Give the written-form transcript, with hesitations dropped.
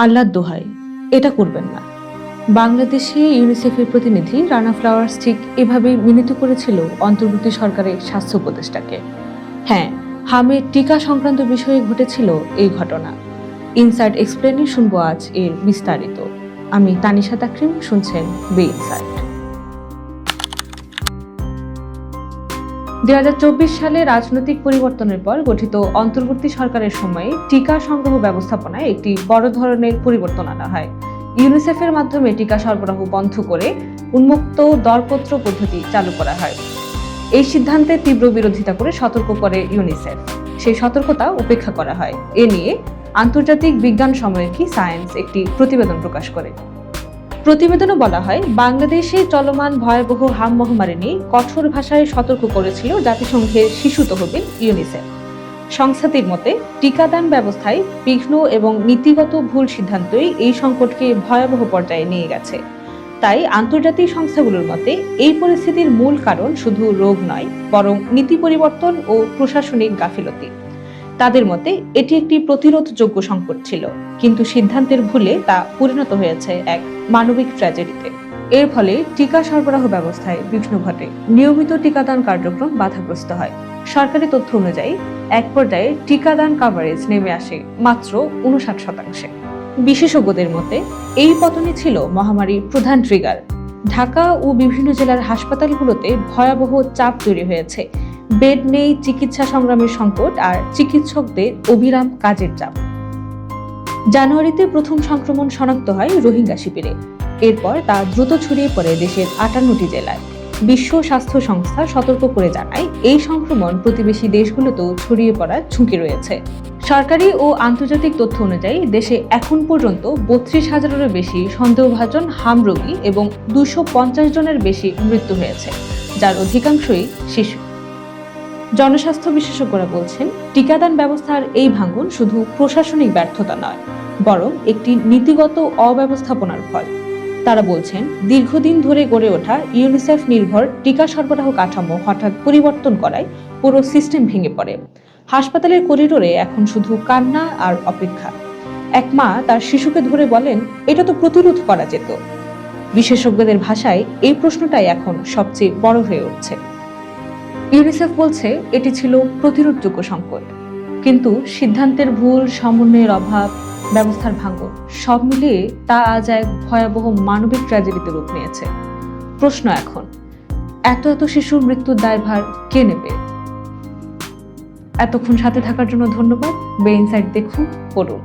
আল্লাহর দোহাই, এটা করবেন না। বাংলাদেশে ইউনিসেফের প্রতিনিধি রানা ফ্লাওয়ার্স ঠিক এভাবেই মিনতি করেছিল অন্তর্বর্তী সরকারের স্বাস্থ্য উপদেষ্টাকে। হ্যাঁ, হামের টিকা সংক্রান্ত বিষয়ে ঘটেছিল এই ঘটনা। ইনসাইট এক্সপ্লেনে শুনবো আজ এর বিস্তারিত। আমি তানিশা তাকরিম, শুনছেন বে ইনসাইট। 2024 সালে রাজনৈতিক পরিবর্তনের পর গঠিত অন্তর্বর্তী সরকারের সময়ে টিকা সংগ্রহ ব্যবস্থাপনায় একটি বড় ধরনের পরিবর্তন আনা হয়। ইউনিসেফের মাধ্যমে টিকা সরবরাহ বন্ধ করে উন্মুক্ত দরপত্র পদ্ধতি চালু করা হয়। এই সিদ্ধান্তে তীব্র বিরোধিতা করে সতর্ক করে ইউনিসেফ। সেই সতর্কতা উপেক্ষা করা হয়। এ নিয়ে আন্তর্জাতিক বিজ্ঞান সাময়িকী সায়েন্স একটি প্রতিবেদন প্রকাশ করে। প্রতিবেদনে বলা হয়, বাংলাদেশে চলমান ভয়াবহ হাম মহামারী নিয়ে কঠোর ভাষায় সতর্ক করেছিল জাতিসংঘের শিশু তহবিল ইউনিসেফ। সংস্থাটির মতে, টিকাদান ব্যবস্থায় বিঘ্ন এবং নীতিগত ভুল সিদ্ধান্তই এই সংকটকে ভয়াবহ পর্যায়ে নিয়ে গেছে। তাই আন্তর্জাতিক সংস্থাগুলোর মতে এই পরিস্থিতির মূল কারণ শুধু রোগ নয়, বরং নীতি পরিবর্তন ও প্রশাসনিক গাফিলতি। তাদের মতে এটি একটি প্রতিরোধযোগ্য সংকট ছিল, কিন্তু সিদ্ধান্তের ভুলে তা পরিণত হয়েছে এক মানবিক ট্র্যাজেডিতে। এর ফলে টিকা সরবরাহ ব্যবস্থায় বিঘ্ন ঘটে, নিয়মিত টিকাদান কার্যক্রম বাধাগ্রস্ত হয়। সরকারি তথ্য অনুযায়ী এক পর্যায়ে টিকাদান কভারেজ নেমে আসে মাত্র 59%। বিশেষজ্ঞদের মতে এই পতনই ছিল মহামারীর প্রধান ট্রিগার। ঢাকা ও বিভিন্ন জেলার হাসপাতালগুলোতে ভয়াবহ চাপ তৈরি হয়েছে। বেড নেই, চিকিৎসা সংগ্রামের সংকট আর চিকিৎসকদের অবিরাম কাজের চাপ। জানুয়ারিতে প্রথম সংক্রমণ শনাক্ত হয় রোহিঙ্গা শিবিরে। এরপর তা দ্রুত ছড়িয়ে পড়ে দেশের 58টি জেলায়। বিশ্ব স্বাস্থ্য সংস্থা সতর্ক করে জানায়, এই সংক্রমণ প্রতিবেশী দেশগুলোতেও ছড়িয়ে পড়ার ঝুঁকি রয়েছে। সরকারি ও আন্তর্জাতিক তথ্য অনুযায়ী দেশে এখন পর্যন্ত 32,000-এরও বেশি সন্দেহভাজন হাম রোগী এবং 250 জনের বেশি মৃত্যু হয়েছে, যার অধিকাংশই শিশু। জনস্বাস্থ্য বিশেষজ্ঞরা বলছেন, টিকাদান ব্যবস্থার এই ভাঙন শুধু প্রশাসনিক ব্যর্থতা নয়, বরং একটি নীতিগত অব্যবস্থাপনার ফল। তারা বলছেন, দীর্ঘদিন ধরে গড়ে ওঠা ইউনিসেফ নির্ভর টিকা সরবরাহ কাঠামো হঠাৎ পরিবর্তন করায় পুরো সিস্টেম ভেঙে পড়ে। হাসপাতালের করিডোরে এখন শুধু কান্না আর অপেক্ষা। এক মা তার শিশুকে ধরে বলেন, এটা তো প্রতিরোধ করা যেত। বিশেষজ্ঞদের ভাষায় এই প্রশ্নটাই এখন সবচেয়ে বড় হয়ে উঠছে। ইউনিসেফ বলছে এটি ছিল প্রতিরোধযোগ্য সংকট, কিন্তু সিদ্ধান্তের ভুল, সমন্বয়ের অভাব, ব্যবস্থার ভাঙন সব মিলিয়ে তা আজ এক ভয়াবহ মানবিক ট্র্যাজেডিতে রূপ নিয়েছে। প্রশ্ন এখন, এত শিশুর মৃত্যুর দায়ভার কে নেবে? এতক্ষণ সাথে থাকার জন্য ধন্যবাদ। বে ইনসাইট দেখুন, পড়ুন।